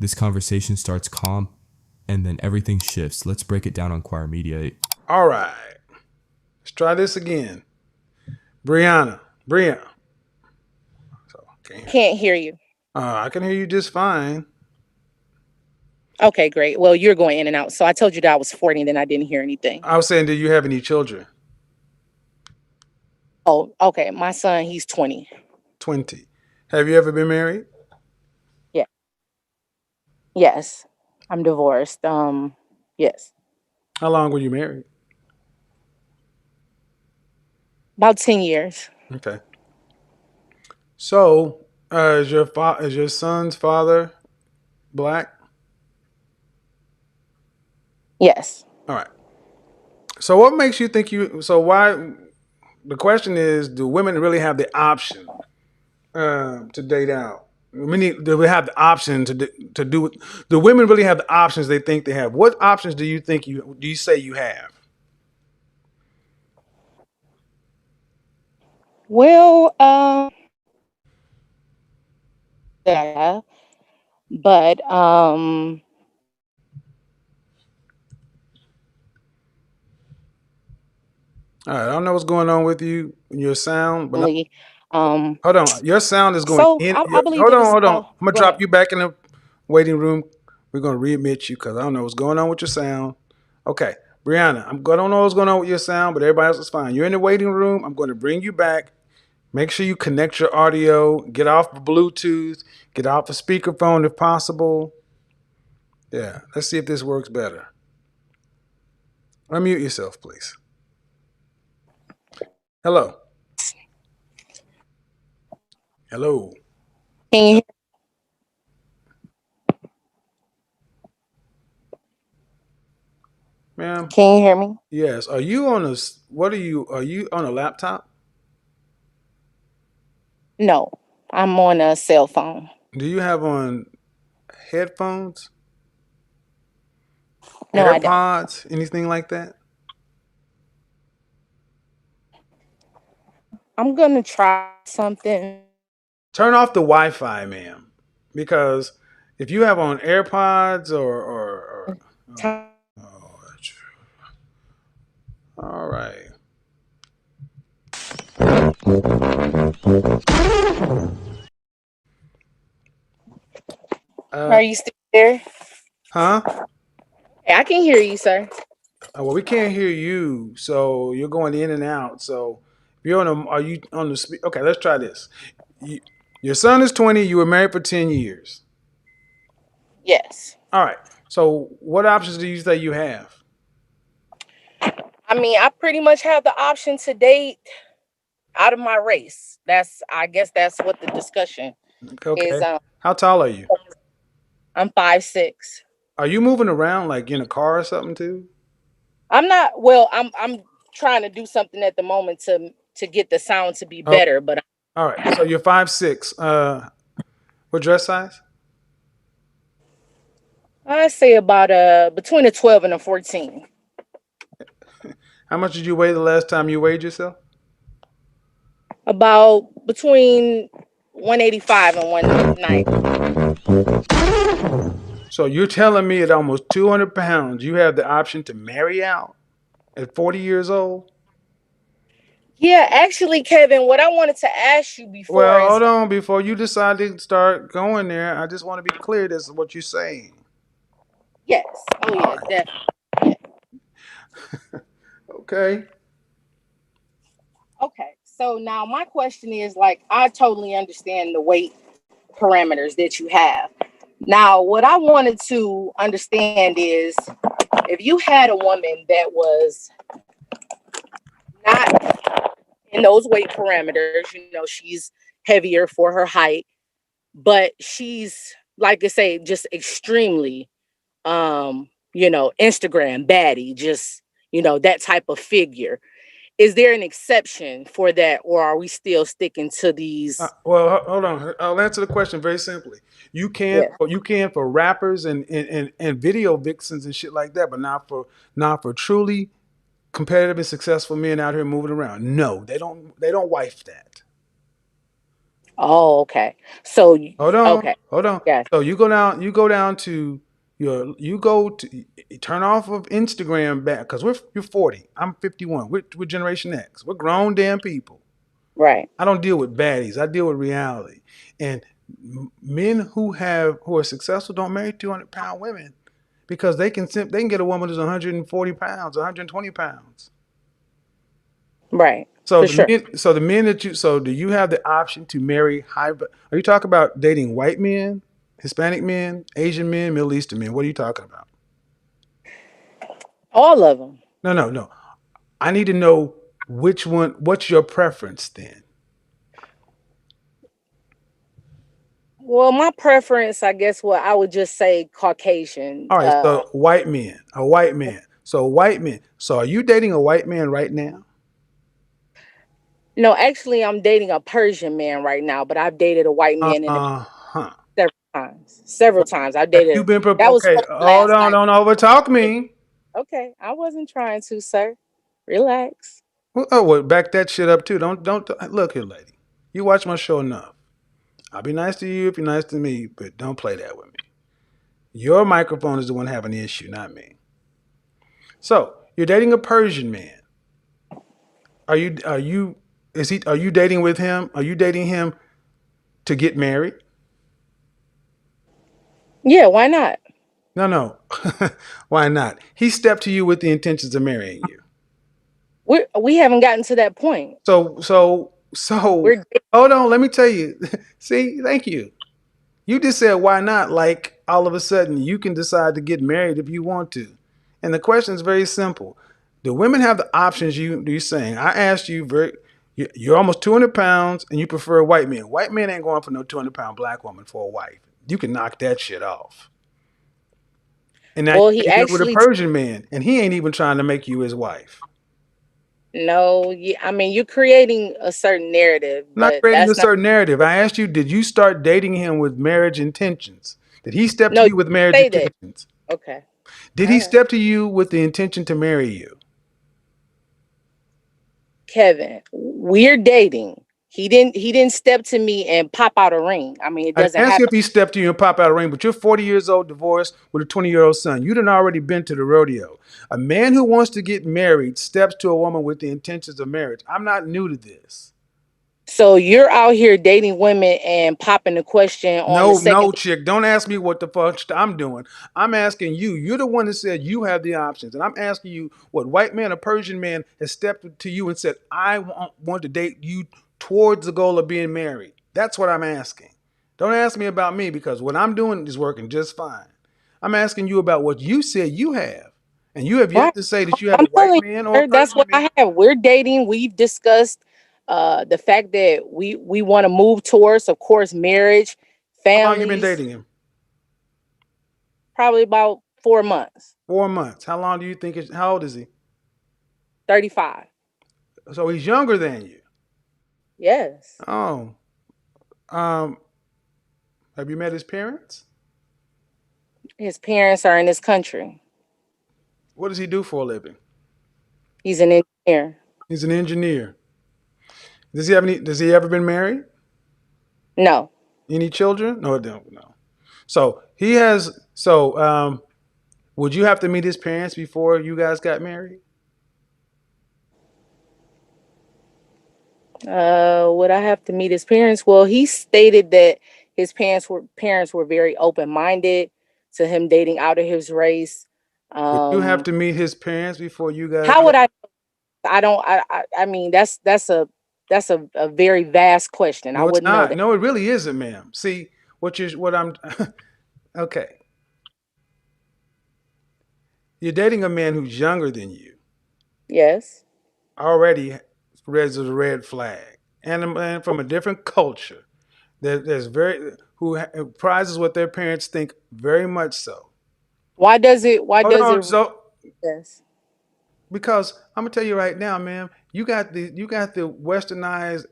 This conversation starts calm and then everything shifts. Let's break it down on Choir Media. All right. Let's try this again. Brianna. So, Can't hear you. I can hear you just fine. Okay, great. Well, you're going in and out. So I told you that I was 40 and then I didn't hear anything. I was saying, do you have any children? Oh, okay. My son, he's 20. 20. Have you ever been married? Yeah. Yes. I'm divorced. Yes. How long were you married? About 10 years. Okay. So, is your son's father black? Yes. All right. So, what makes you think you? So, why? The question is, do women really have the option to date out? Many do we have the option to do it? Do women really have the options they think they have? What options do you think you say you have? Well, yeah, but All right, I don't know what's going on with you and your sound, but really, um, hold on. Your sound is going so in. I believe Hold it on, is. hold on. Oh, I'm gonna go ahead. drop you back in the waiting room. We're gonna readmit you because I don't know what's going on with your sound. Okay, Brianna, I don't know what's going on with your sound, but everybody else is fine. You're in the waiting room. I'm going to bring you back. Make sure you connect your audio. Get off the Bluetooth. Get off the speakerphone if possible. Yeah, let's see if this works better. Unmute yourself, please. Hello. Hello. Can you, Ma'am. can you hear me? Yes. Are you on a? What are you? Are you on a laptop? No, I'm on a cell phone. Do you have on headphones, No, I don't. AirPods, anything like that? I'm gonna try something. Turn off the Wi-Fi, ma'am, because if you have on AirPods or oh, all right. Are you still there? Huh? Hey, I can hear you, sir. Well, we can't hear you, so you're going in and out. So if you're on a, are you on the speak? Okay, let's try this. You, your son is 20. You were married for 10 years. Yes. All right. So what options do you say you have? I mean, I pretty much have the option to date out of my race. I guess that's what the discussion is. Okay. How tall are you? I'm 5'6". Are you moving around like in a car or something too? I'm not. Well, I'm trying to do something at the moment to get the sound to be Oh, better. But all right. So you're 5'6". What dress size? I say about between a 12 and a 14. How much did you weigh the last time you weighed yourself? About between 185 and 190. So you're telling me at almost 200 pounds, you have the option to marry out at 40 years old? Yeah, actually, Kevin, what I wanted to ask you before Well, is hold on. Before you decide to start going there, I just want to be clear. This is what you're saying. yes. Oh All yeah, right. definitely. Okay. Okay. So now my question is like I totally understand the weight parameters that you have. Now, what I wanted to understand is if you had a woman that was not in those weight parameters, she's heavier for her height, but she's like I say, just extremely Instagram baddie, just that type of figure. Is there an exception for that, or are we still sticking to these? Hold on. I'll answer the question very simply. Yeah. You can for rappers and video vixens and shit like that, but not for truly competitive and successful men out here moving around. No, they don't wife that. Oh, okay. So, Hold on, okay. hold on. Yes. So you go down to you go to turn off of Instagram back because you're 40. I'm 51. We're Generation X. We're grown damn people. Right. I don't deal with baddies. I deal with reality. And men who are successful don't marry 200-pound women because they can get a woman who's 140 pounds, 120 pounds. Right. So For sure. the men that you so do you have the option to marry high? Are you talking about dating white men, Hispanic men, Asian men, Middle Eastern men? What are you talking about? All of them. No, no, no. I need to know which one. What's your preference then? Well, my preference, I guess, what I would just say Caucasian. All right, so white men, a white man. So white men. So are you dating a white man right now? No, actually, I'm dating a Persian man right now, but I've dated a white man in the Huh. several times. Several times. I've Have dated. you been That was okay? supposed to Hold last on, like. don't overtalk me. Okay, I wasn't trying to, sir. Relax. Well, back that shit up too. Don't look here, lady. You watch my show enough. I'll be nice to you if you're nice to me, but don't play that with me. Your microphone is the one having the issue, not me. So you're dating a Persian man. Are you is he are you dating with him? Are you dating him to get married? Yeah, why not? No, no. Why not? He stepped to you with the intentions of marrying you. We haven't gotten to that point. So We're hold on, let me tell you. See, thank you. You just said why not? Like all of a sudden you can decide to get married if you want to. And the question is very simple. Do women have the options you saying? I asked you you're almost 200 pounds and you prefer white men. White men ain't going for no 200-pound black woman for a wife. You can knock that shit off. And now well. He you're with a actually Persian man and he ain't even trying to make you his wife. no. Yeah, I mean, you're creating a certain narrative, I'm not but creating a that's not. certain narrative. I asked you, did you start dating him with marriage intentions? Did he step to No, you you with marriage say that. intentions? Okay. Did All he right. step to you with the intention to marry you? Kevin, we're dating. He didn't step to me and pop out a ring. I mean, it I didn't doesn't ask you if happen. he stepped to you and popped out a ring, but you're 40 years old, divorced with a 20-year-old son. You done already been to the rodeo. A man who wants to get married steps to a woman with the intentions of marriage. I'm not new to this. So you're out here dating women and popping the question on the No, second. no, chick. Don't ask me what the fuck I'm doing. I'm asking you. You're the one that said you have the options. And I'm asking you what white man or Persian man has stepped to you and said, want to date you towards the goal of being married. That's what I'm asking. Don't ask me about me because what I'm doing is working just fine. I'm asking you about what you said you have. And you have Right. yet to say that you have a I'm white telling man you, or a sir, that's Persian what man. I have. We're dating. We've discussed the fact that we want to move towards, of course, marriage, How long you been families. dating him? Probably about 4 months. 4 months. How long do you think how old is he? 35. So he's younger than you. Yes. Oh. Um, have you met his parents? His parents are in this country. What does he do for a living? He's an engineer. He's an engineer. Does he ever been married? No. Any children? No, don't no. So he has would you have to meet his parents before you guys got married? Would I have to meet his parents? Well, he stated that his parents were very open minded to him dating out of his race. Would you have Um, to meet his parents before you guys how got would I don't I mean that's a very vast question. I No, it's wouldn't know not. that. No, it really isn't, ma'am. See, what I'm okay. You're dating a man who's younger than you. Yes. Already raises a red flag. And a man from a different culture there's very who prizes what their parents think very much so. Why Hold does it on, so yes. because I'm gonna tell you right now, man, you got the westernized.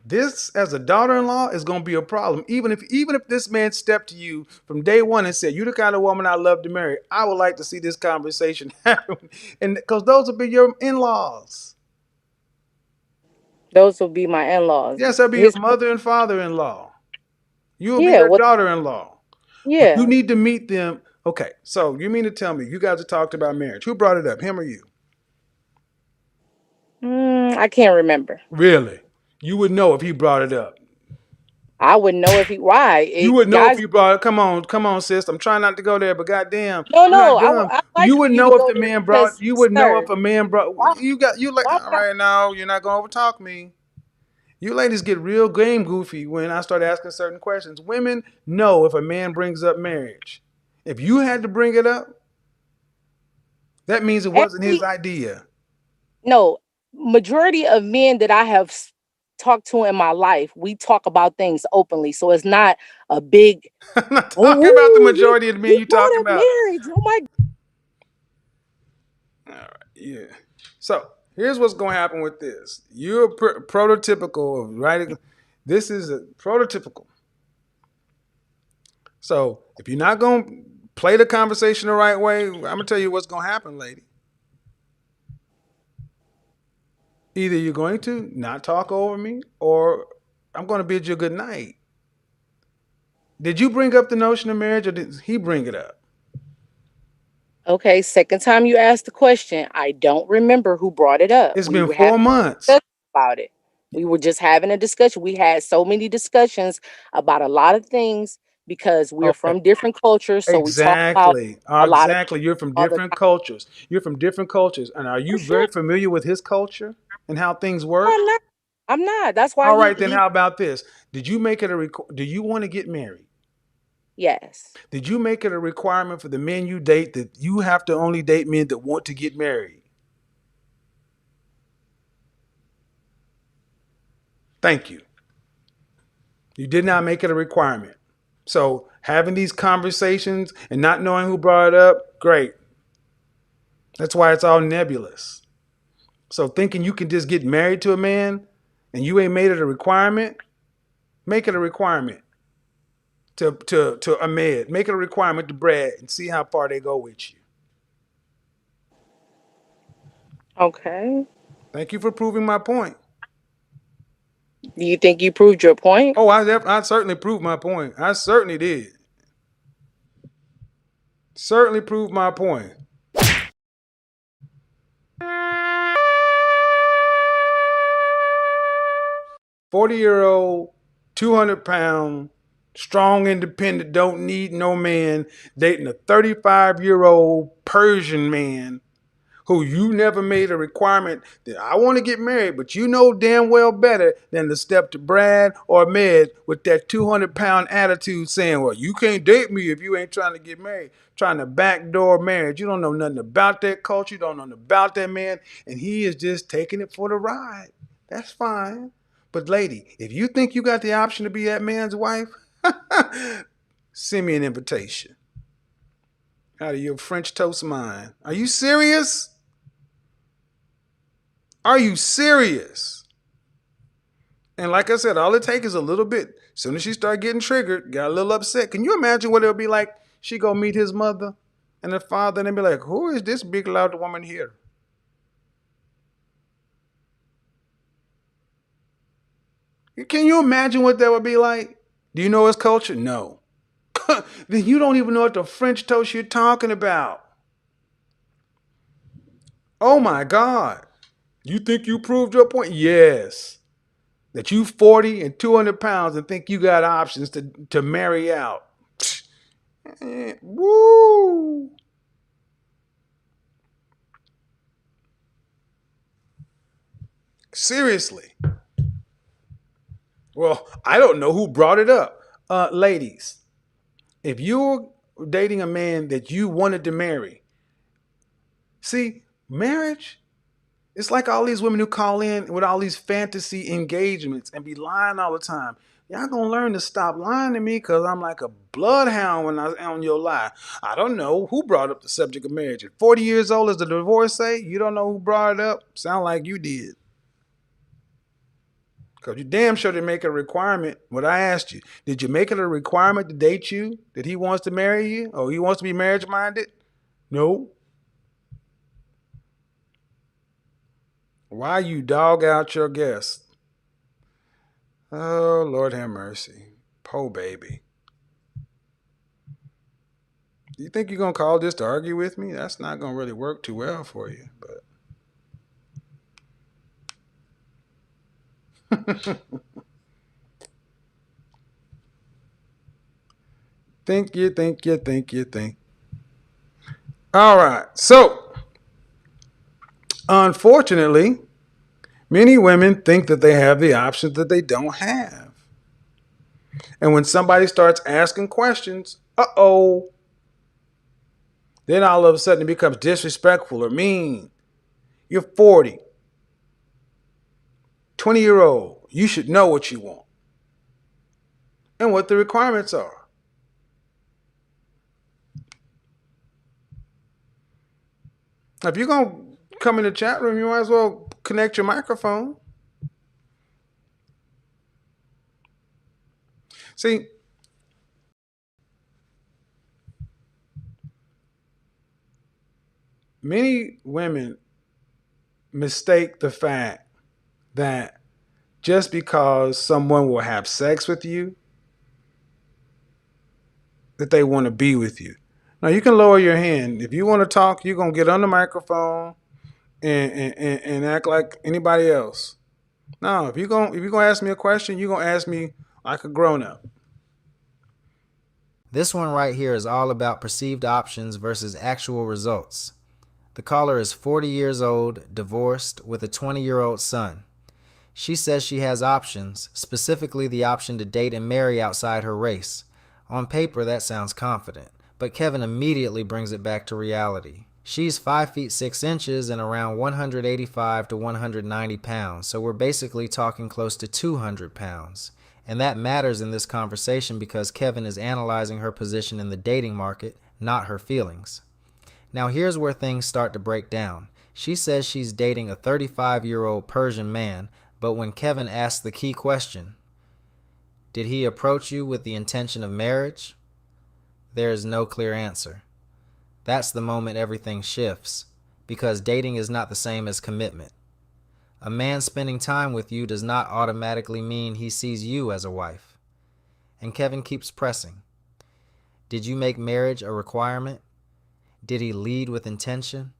This as a daughter-in-law is gonna be a problem. Even if this man stepped to you from day one and said, "You're the kind of woman I love to marry," I would like to see this conversation happen, and because those will be your in-laws. Those will be my in-laws. Yes, that'll be your His mother and father-in-law. You will be yeah, their what daughter-in-law. But you yeah. need to meet them. Okay, so you mean to tell me you guys have talked about marriage? Who brought it up, him or you? I can't remember. Really? You would know if he brought it up. I wouldn't know if he why. You would know if Guys, he brought it. Come on, sis. I'm trying not to go there, but goddamn, no, I'm not no. dumb. I like You would for you to know if go the there man brought. because, You would know sir, if a man brought. why, You like. why All would right, now you're not gonna overtalk me. You ladies get real game goofy when I start asking certain questions. Women know if a man brings up marriage. If you had to bring it up, that means it wasn't his every idea. no majority of men that I have talked to in my life, we talk about things openly, so it's not a big I'm not talking about the oh majority of the men he you brought talking up about. marriage. Oh my All right, yeah. So here's what's going to happen with this. You're prototypical of writing. This is a prototypical. So if you're not going to play the conversation the right way, I'm going to tell you what's going to happen, lady. Either you're going to not talk over me, or I'm going to bid you a good night. Did you bring up the notion of marriage, or did he bring it up? Okay, second time you asked the question, I don't remember who brought it up. It's We been were having 4 months. a discussion about it. We were just having a discussion. We had so many discussions about a lot of things because we're Okay. from different cultures. So we talk about Exactly. a lot of Exactly. You're from all the different time. cultures. You're from different cultures. And are For you very sure. familiar with his culture and how things No, work? I'm not. I'm not. That's why All he right, then he how about this? Did you make it do you want to get married? yes. Did you make it a requirement for the men you date that you have to only date men that want to get married? Thank you. You did not make it a requirement. So having these conversations and not knowing who brought it up, great. That's why it's all nebulous. So thinking you can just get married to a man and you ain't made it a requirement, make it a requirement to Ahmed. Make it a requirement to Brad and see how far they go with you. Okay. Thank you for proving my point. Do you think you proved your point? Oh, I certainly proved my point. I certainly did. Certainly proved my point. 40-year old, 200-pound, strong, independent, don't need no man, dating a 35-year-old Persian man who you never made a requirement that I want to get married, but you know damn well better than to step to Brad or Med with that 200-pound attitude saying, well, you can't date me if you ain't trying to get married, trying to backdoor marriage. You don't know nothing about that culture. You don't know nothing about that man. And he is just taking it for the ride. That's fine. But lady, if you think you got the option to be that man's wife, send me an invitation out of your French toast mind. Are you serious? Are you serious? And like I said, all it takes is a little bit. As soon as she started getting triggered, got a little upset. Can you imagine what it'll be like? She go meet his mother and her father, and they be like, "Who is this big loud woman here?" Can you imagine what that would be like? Do you know his culture? No. Then you don't even know what the French toast you're talking about. Oh my God. You think you proved your point? Yes. That you 40 and 200 pounds and think you got options to marry out. Woo! Seriously. Well, I don't know who brought it up. Ladies, if you're dating a man that you wanted to marry, see, marriage, it's like all these women who call in with all these fantasy engagements and be lying all the time. Y'all gonna learn to stop lying to me because I'm like a bloodhound when I on your lie. I don't know who brought up the subject of marriage. At 40 years old, as the divorce say, you don't know who brought it up? Sound like you did. Because you damn sure didn't make it a requirement. What I asked you, did you make it a requirement to date you? That he wants to marry you? Or he wants to be marriage minded? No. Why you dog out your guests? Oh, Lord have mercy. Poor baby. You think you're going to call this to argue with me? That's not going to really work too well for you. But think. All right. So, unfortunately, many women think that they have the options that they don't have. And when somebody starts asking questions, then all of a sudden it becomes disrespectful or mean. You're 40, 20-year-old. You should know what you want and what the requirements are. If you're going to come in the chat room, you might as well connect your microphone. See, many women mistake the fact that just because someone will have sex with you, that they want to be with you. Now, you can lower your hand. If you want to talk, you're going to get on the microphone and act like anybody else. No, if you're going to ask me a question, you're going to ask me like a grown-up. This one right here is all about perceived options versus actual results. The caller is 40 years old, divorced, with a 20-year-old son. She says she has options, specifically the option to date and marry outside her race. On paper, that sounds confident, but Kevin immediately brings it back to reality. She's 5 feet 6 inches and around 185 to 190 pounds, so we're basically talking close to 200 pounds. And that matters in this conversation because Kevin is analyzing her position in the dating market, not her feelings. Now here's where things start to break down. She says she's dating a 35-year-old Persian man, but when Kevin asks the key question, did he approach you with the intention of marriage? There is no clear answer. That's the moment everything shifts, because dating is not the same as commitment. A man spending time with you does not automatically mean he sees you as a wife. And Kevin keeps pressing. Did you make marriage a requirement? Did he lead with intention?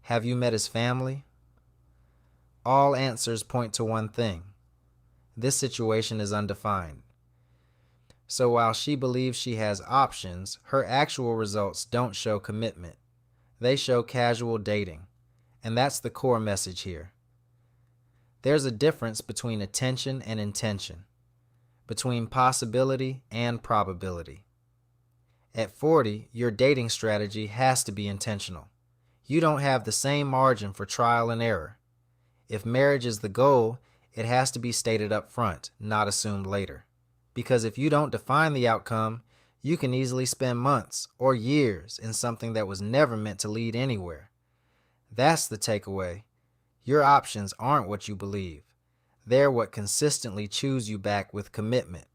Have you met his family? All answers point to one thing. This situation is undefined. So while she believes she has options, her actual results don't show commitment. They show casual dating. And that's the core message here. There's a difference between attention and intention, between possibility and probability. At 40, your dating strategy has to be intentional. You don't have the same margin for trial and error. If marriage is the goal, it has to be stated up front, not assumed later. Because if you don't define the outcome, you can easily spend months or years in something that was never meant to lead anywhere. That's the takeaway. Your options aren't what you believe. They're what consistently chews you back with commitment.